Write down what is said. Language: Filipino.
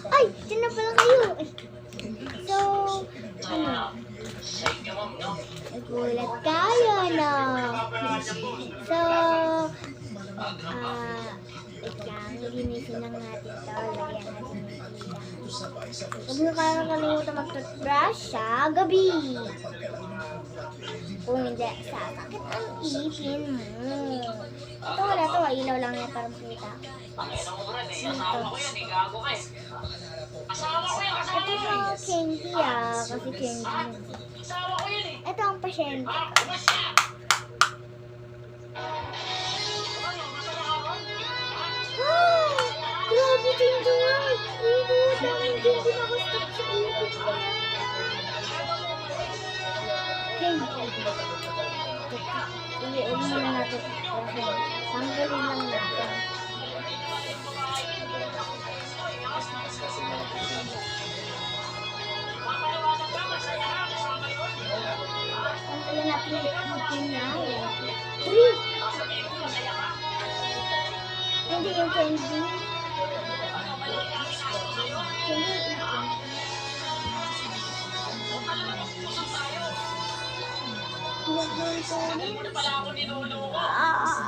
Ay! Diyan na pala kayo! So, ano? Nagulat tayo, no? So, wait lang. Linisin lang natin to. Lagyan natin yung tila. Huwag na kalimutan mag-toothbrush sa gabi. Kung hindi, sasakit ang ipin mo. Ito, wala to. Ilaw lang yan para makita. Ito yung candy kasi candy. Ito ang pasyente. Grabe din doon! Dami din nakastop sa ipin ko. Iiin mo na natin. Tanggalin lang natin. Tanggalin natin yung ipin niya. 3! Hindi yung candy. Candy.